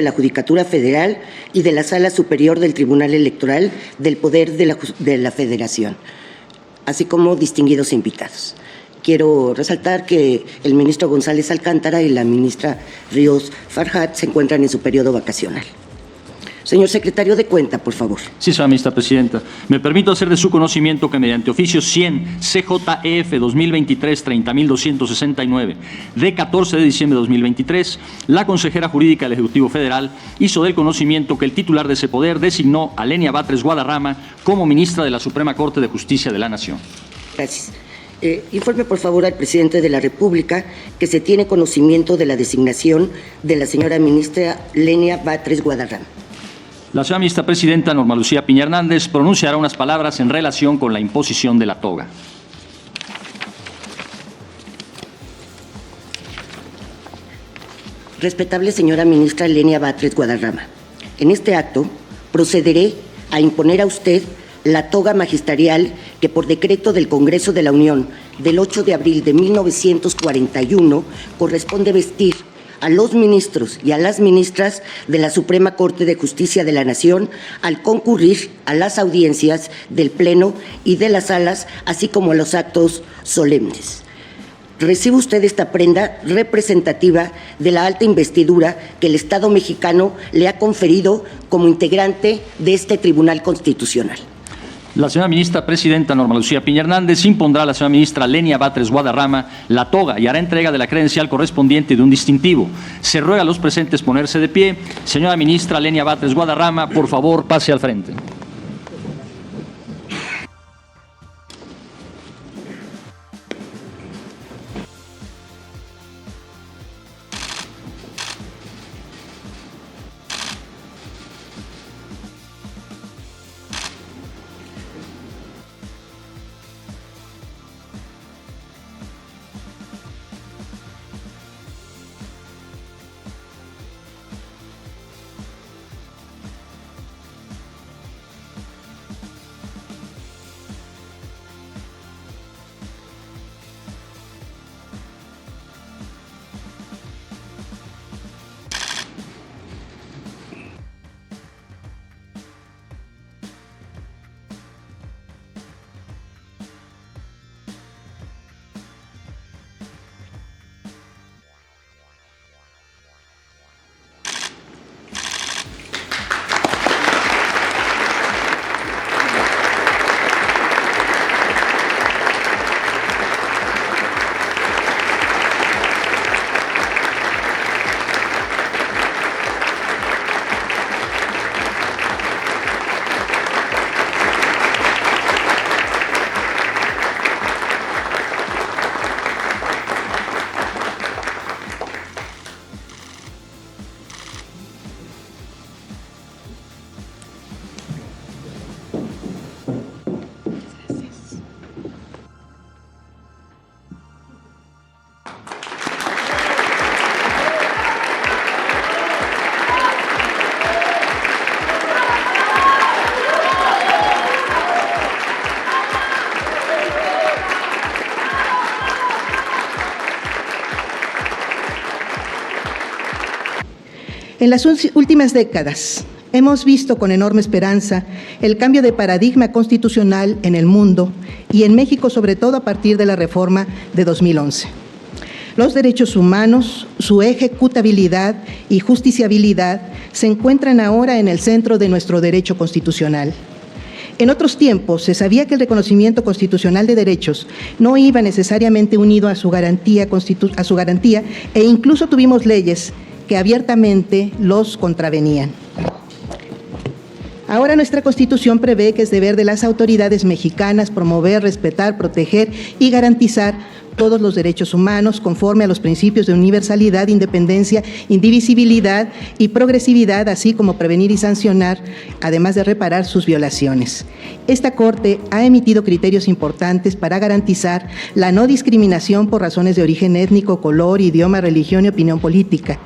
de la Judicatura Federal y de la Sala Superior del Tribunal Electoral del Poder de la Federación, así como distinguidos invitados. Quiero resaltar que el ministro González Alcántara y la ministra Ríos Farhat se encuentran en su periodo vacacional. Señor secretario de Cuenta, por favor. Sí, señora ministra presidenta. Me permito hacer de su conocimiento que mediante oficio 100 CJEF 2023-30.269 de 14 de diciembre de 2023, la consejera jurídica del Ejecutivo Federal hizo del conocimiento que el titular de ese poder designó a Lenia Batres Guadarrama como ministra de la Suprema Corte de Justicia de la Nación. Gracias. Informe, por favor, al presidente de la República que se tiene conocimiento de la designación de la señora ministra Lenia Batres Guadarrama. La señora ministra presidenta Norma Lucía Piña Hernández pronunciará unas palabras en relación con la imposición de la toga. Respetable señora ministra Lenia Batres Guadarrama, en este acto procederé a imponer a usted la toga magisterial que por decreto del Congreso de la Unión del 8 de abril de 1941 corresponde vestir a los ministros y a las ministras de la Suprema Corte de Justicia de la Nación al concurrir a las audiencias del Pleno y de las salas, así como a los actos solemnes. Recibe usted esta prenda representativa de la alta investidura que el Estado mexicano le ha conferido como integrante de este Tribunal Constitucional. La señora ministra presidenta Norma Lucía Piña Hernández impondrá a la señora ministra Lenia Batres Guadarrama la toga y hará entrega de la credencial correspondiente de un distintivo. Se ruega a los presentes ponerse de pie. Señora ministra Lenia Batres Guadarrama, por favor, pase al frente. En las últimas décadas hemos visto con enorme esperanza el cambio de paradigma constitucional en el mundo y en México, sobre todo a partir de la reforma de 2011. Los derechos humanos, su ejecutabilidad y justiciabilidad se encuentran ahora en el centro de nuestro derecho constitucional. En otros tiempos se sabía que el reconocimiento constitucional de derechos no iba necesariamente unido a su garantía e incluso tuvimos leyes que abiertamente los contravenían. Ahora nuestra Constitución prevé que es deber de las autoridades mexicanas promover, respetar, proteger y garantizar todos los derechos humanos conforme a los principios de universalidad, independencia, indivisibilidad y progresividad, así como prevenir y sancionar, además de reparar sus violaciones. Esta Corte ha emitido criterios importantes para garantizar la no discriminación por razones de origen étnico, color, idioma, religión y opinión política,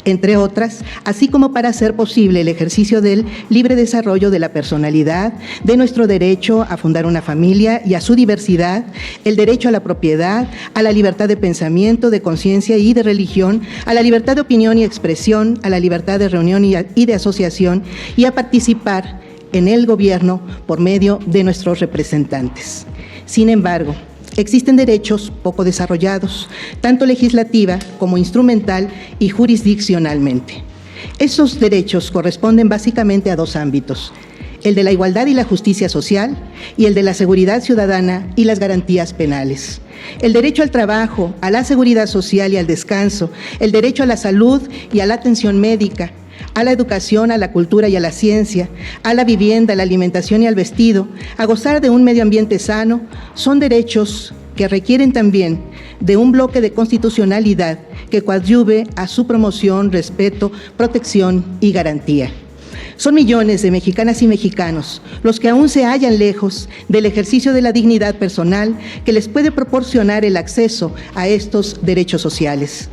entre otras, así como para hacer posible el ejercicio del libre desarrollo de la personalidad, de nuestro derecho a fundar una familia y a su diversidad, el derecho a la propiedad, a la libertad de pensamiento, de conciencia y de religión, a la libertad de opinión y expresión, a la libertad de reunión y de asociación, y a participar en el gobierno por medio de nuestros representantes. Sin embargo, existen derechos poco desarrollados, tanto legislativa como instrumental y jurisdiccionalmente. Esos derechos corresponden básicamente a dos ámbitos: el de la igualdad y la justicia social y el de la seguridad ciudadana y las garantías penales. El derecho al trabajo, a la seguridad social y al descanso, el derecho a la salud y a la atención médica, a la educación, a la cultura y a la ciencia, a la vivienda, a la alimentación y al vestido, a gozar de un medio ambiente sano, son derechos que requieren también de un bloque de constitucionalidad que coadyuve a su promoción, respeto, protección y garantía. Son millones de mexicanas y mexicanos los que aún se hallan lejos del ejercicio de la dignidad personal que les puede proporcionar el acceso a estos derechos sociales.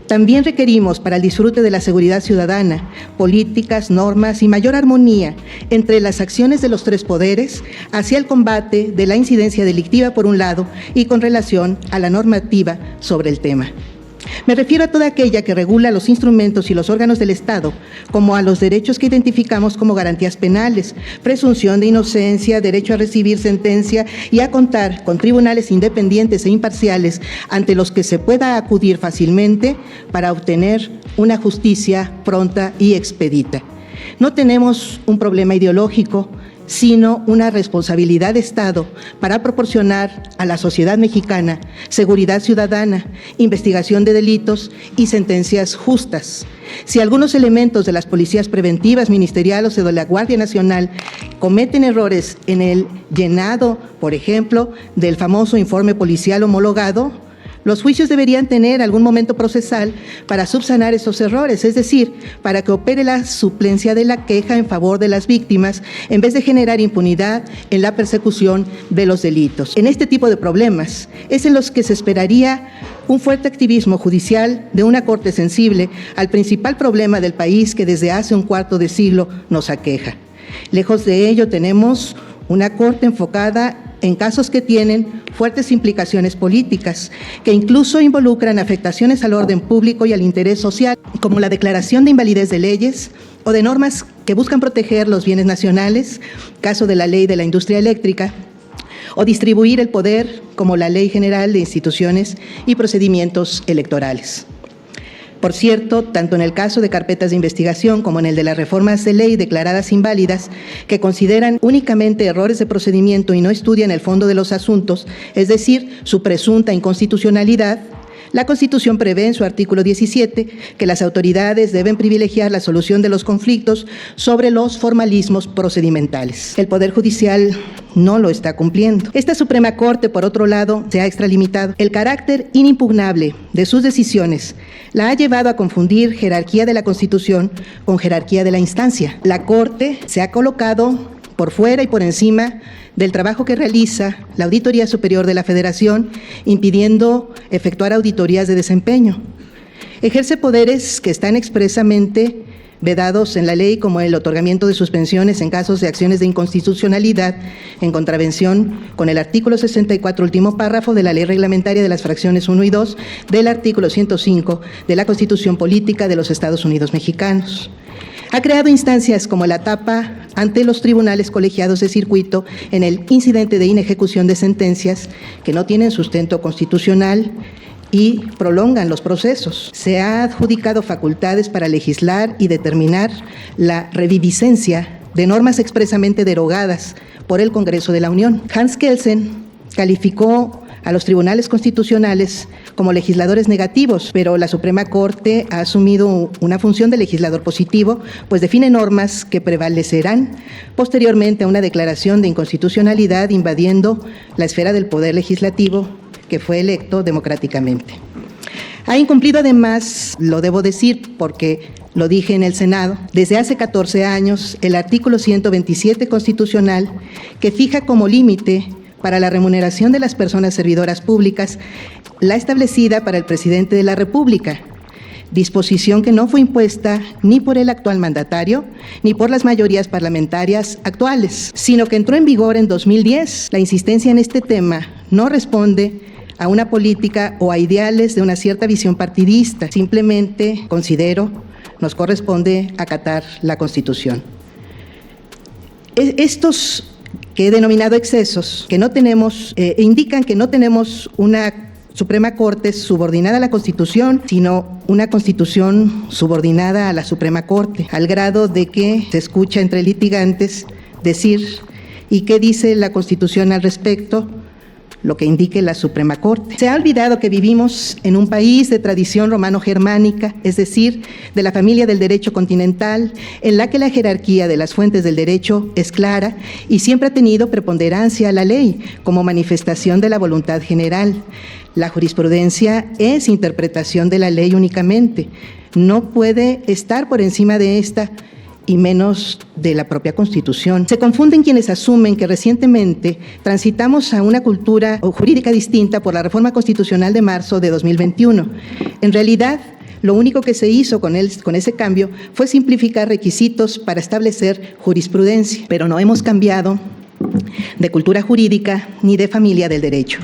También requerimos para el disfrute de la seguridad ciudadana políticas, normas y mayor armonía entre las acciones de los tres poderes hacia el combate de la incidencia delictiva por un lado y con relación a la normativa sobre el tema. Me refiero a toda aquella que regula los instrumentos y los órganos del Estado, como a los derechos que identificamos como garantías penales, presunción de inocencia, derecho a recibir sentencia y a contar con tribunales independientes e imparciales ante los que se pueda acudir fácilmente para obtener una justicia pronta y expedita. No tenemos un problema ideológico, sino una responsabilidad de Estado para proporcionar a la sociedad mexicana seguridad ciudadana, investigación de delitos y sentencias justas. Si algunos elementos de las policías preventivas ministeriales o de la Guardia Nacional cometen errores en el llenado, por ejemplo, del famoso informe policial homologado, los juicios deberían tener algún momento procesal para subsanar esos errores, es decir, para que opere la suplencia de la queja en favor de las víctimas, en vez de generar impunidad en la persecución de los delitos. En este tipo de problemas es en los que se esperaría un fuerte activismo judicial de una corte sensible al principal problema del país que desde hace un cuarto de siglo nos aqueja. Lejos de ello, tenemos una corte enfocada en casos que tienen fuertes implicaciones políticas, que incluso involucran afectaciones al orden público y al interés social, como la declaración de invalidez de leyes o de normas que buscan proteger los bienes nacionales, caso de la ley de la industria eléctrica, o distribuir el poder, como la Ley General de Instituciones y Procedimientos Electorales. Por cierto, tanto en el caso de carpetas de investigación como en el de las reformas de ley declaradas inválidas, que consideran únicamente errores de procedimiento y no estudian el fondo de los asuntos, es decir, su presunta inconstitucionalidad, la Constitución prevé en su artículo 17 que las autoridades deben privilegiar la solución de los conflictos sobre los formalismos procedimentales. El Poder Judicial no lo está cumpliendo. Esta Suprema Corte, por otro lado, se ha extralimitado. El carácter inimpugnable de sus decisiones la ha llevado a confundir jerarquía de la Constitución con jerarquía de la instancia. La Corte se ha colocado por fuera y por encima del trabajo que realiza la Auditoría Superior de la Federación, impidiendo efectuar auditorías de desempeño. Ejerce poderes que están expresamente vedados en la ley, como el otorgamiento de suspensiones en casos de acciones de inconstitucionalidad, en contravención con el artículo 64, último párrafo de la Ley Reglamentaria de las fracciones 1 y 2 del artículo 105 de la Constitución Política de los Estados Unidos Mexicanos. Ha creado instancias como la tapa ante los tribunales colegiados de circuito en el incidente de inejecución de sentencias que no tienen sustento constitucional y prolongan los procesos. Se ha adjudicado facultades para legislar y determinar la reviviscencia de normas expresamente derogadas por el Congreso de la Unión. Hans Kelsen calificó a los tribunales constitucionales como legisladores negativos, pero la Suprema Corte ha asumido una función de legislador positivo, pues define normas que prevalecerán posteriormente a una declaración de inconstitucionalidad invadiendo la esfera del poder legislativo que fue electo democráticamente. Ha incumplido además, lo debo decir porque lo dije en el Senado, desde hace 14 años el artículo 127 constitucional que fija como límite para la remuneración de las personas servidoras públicas la establecida para el presidente de la República, disposición que no fue impuesta ni por el actual mandatario ni por las mayorías parlamentarias actuales, sino que entró en vigor en 2010. La insistencia en este tema no responde a una política o a ideales de una cierta visión partidista. Simplemente considero nos corresponde acatar la Constitución. Estos que he denominado excesos, que no tenemos, indican que no tenemos una Suprema Corte subordinada a la Constitución, sino una Constitución subordinada a la Suprema Corte, al grado de que se escucha entre litigantes decir, ¿y qué dice la Constitución al respecto? Lo que indique la Suprema Corte. Se ha olvidado que vivimos en un país de tradición romano-germánica, es decir, de la familia del derecho continental, en la que la jerarquía de las fuentes del derecho es clara y siempre ha tenido preponderancia a la ley como manifestación de la voluntad general. La jurisprudencia es interpretación de la ley únicamente, no puede estar por encima de esta y menos de la propia Constitución. Se confunden quienes asumen que recientemente transitamos a una cultura jurídica distinta por la reforma constitucional de marzo de 2021. En realidad, lo único que se hizo con ese cambio fue simplificar requisitos para establecer jurisprudencia, pero no hemos cambiado de cultura jurídica ni de familia del derecho.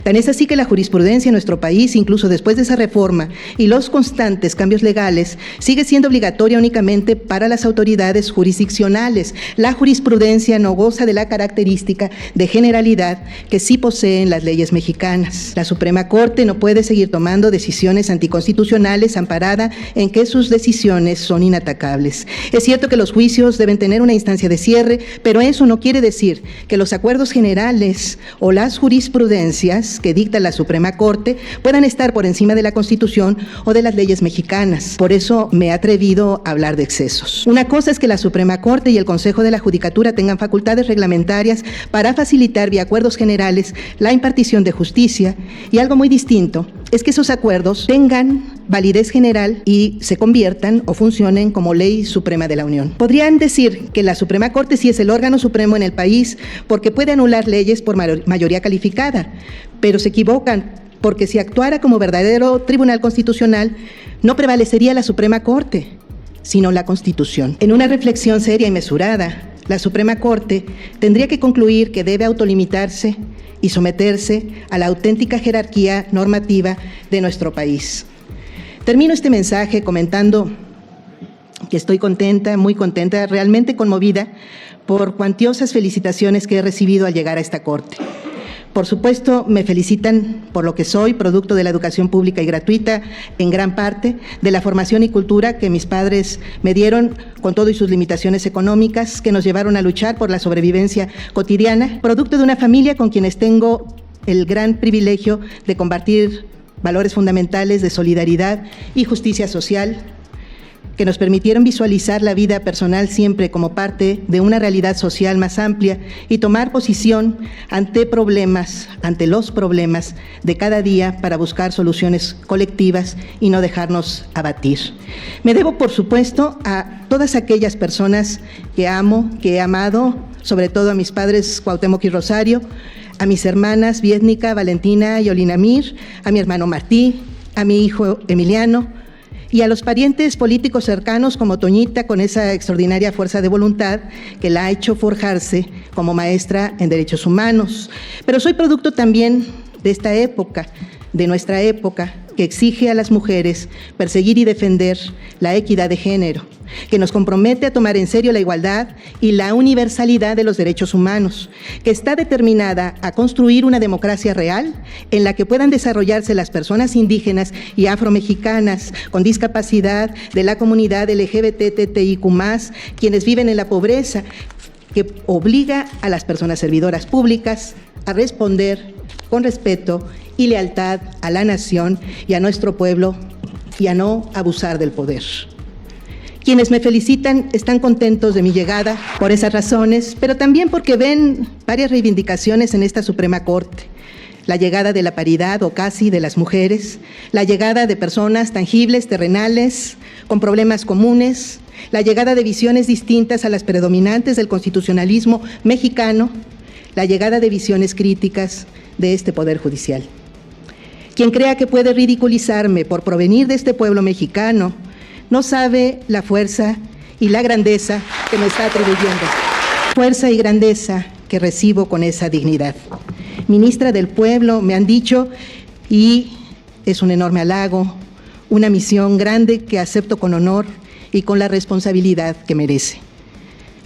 Tan es así que la jurisprudencia en nuestro país, incluso después de esa reforma y los constantes cambios legales, sigue siendo obligatoria únicamente para las autoridades jurisdiccionales. La jurisprudencia no goza de la característica de generalidad que sí poseen las leyes mexicanas. La Suprema Corte no puede seguir tomando decisiones anticonstitucionales amparada en que sus decisiones son inatacables. Es cierto que los juicios deben tener una instancia de cierre, pero eso no quiere decir que los acuerdos generales o las jurisprudencias que dicta la Suprema Corte puedan estar por encima de la Constitución o de las leyes mexicanas. Por eso me he atrevido a hablar de excesos. Una cosa es que la Suprema Corte y el Consejo de la Judicatura tengan facultades reglamentarias para facilitar vía acuerdos generales la impartición de justicia, y algo muy distinto es que esos acuerdos tengan validez general y se conviertan o funcionen como ley suprema de la Unión. Podrían decir que la Suprema Corte sí es el órgano supremo en el país porque puede anular leyes por mayoría calificada, pero se equivocan, porque si actuara como verdadero tribunal constitucional, no prevalecería la Suprema Corte, sino la Constitución. En una reflexión seria y mesurada, la Suprema Corte tendría que concluir que debe autolimitarse y someterse a la auténtica jerarquía normativa de nuestro país. Termino este mensaje comentando que estoy contenta, muy contenta, realmente conmovida por cuantiosas felicitaciones que he recibido al llegar a esta Corte. Por supuesto, me felicitan por lo que soy, producto de la educación pública y gratuita, en gran parte, de la formación y cultura que mis padres me dieron, con todo y sus limitaciones económicas, que nos llevaron a luchar por la sobrevivencia cotidiana, producto de una familia con quienes tengo el gran privilegio de compartir valores fundamentales de solidaridad y justicia social, que nos permitieron visualizar la vida personal siempre como parte de una realidad social más amplia y tomar posición ante los problemas de cada día para buscar soluciones colectivas y no dejarnos abatir. Me debo, por supuesto, a todas aquellas personas que amo, que he amado, sobre todo a mis padres Cuauhtémoc y Rosario, a mis hermanas Vietnica, Valentina y Olinamir, a mi hermano Martí, a mi hijo Emiliano, y a los parientes políticos cercanos como Toñita, con esa extraordinaria fuerza de voluntad que la ha hecho forjarse como maestra en derechos humanos. Pero soy producto también de esta época, de nuestra época, que exige a las mujeres perseguir y defender la equidad de género, que nos compromete a tomar en serio la igualdad y la universalidad de los derechos humanos, que está determinada a construir una democracia real en la que puedan desarrollarse las personas indígenas y afromexicanas con discapacidad, de la comunidad LGBTTIQ+, quienes viven en la pobreza, que obliga a las personas servidoras públicas a responder con respeto y lealtad a la nación y a nuestro pueblo y a no abusar del poder. Quienes me felicitan están contentos de mi llegada por esas razones, pero también porque ven varias reivindicaciones en esta Suprema Corte. La llegada de la paridad o casi de las mujeres, la llegada de personas tangibles, terrenales, con problemas comunes, la llegada de visiones distintas a las predominantes del constitucionalismo mexicano, la llegada de visiones críticas de este Poder Judicial. Quien crea que puede ridiculizarme por provenir de este pueblo mexicano, no sabe la fuerza y la grandeza que me está atribuyendo. Fuerza y grandeza que recibo con esa dignidad. ministra del pueblo, me han dicho, y es un enorme halago, una misión grande que acepto con honor y con la responsabilidad que merece.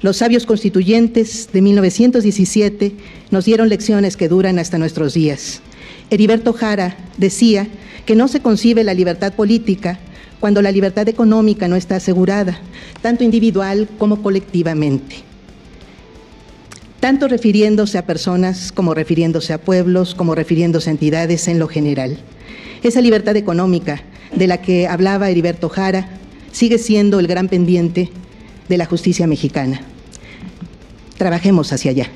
Los sabios constituyentes de 1917 nos dieron lecciones que duran hasta nuestros días. Heriberto Jara decía que no se concibe la libertad política cuando la libertad económica no está asegurada, tanto individual como colectivamente. Tanto refiriéndose a personas, como refiriéndose a pueblos, como refiriéndose a entidades en lo general. Esa libertad económica de la que hablaba Heriberto Jara sigue siendo el gran pendiente de la justicia mexicana. Trabajemos hacia allá.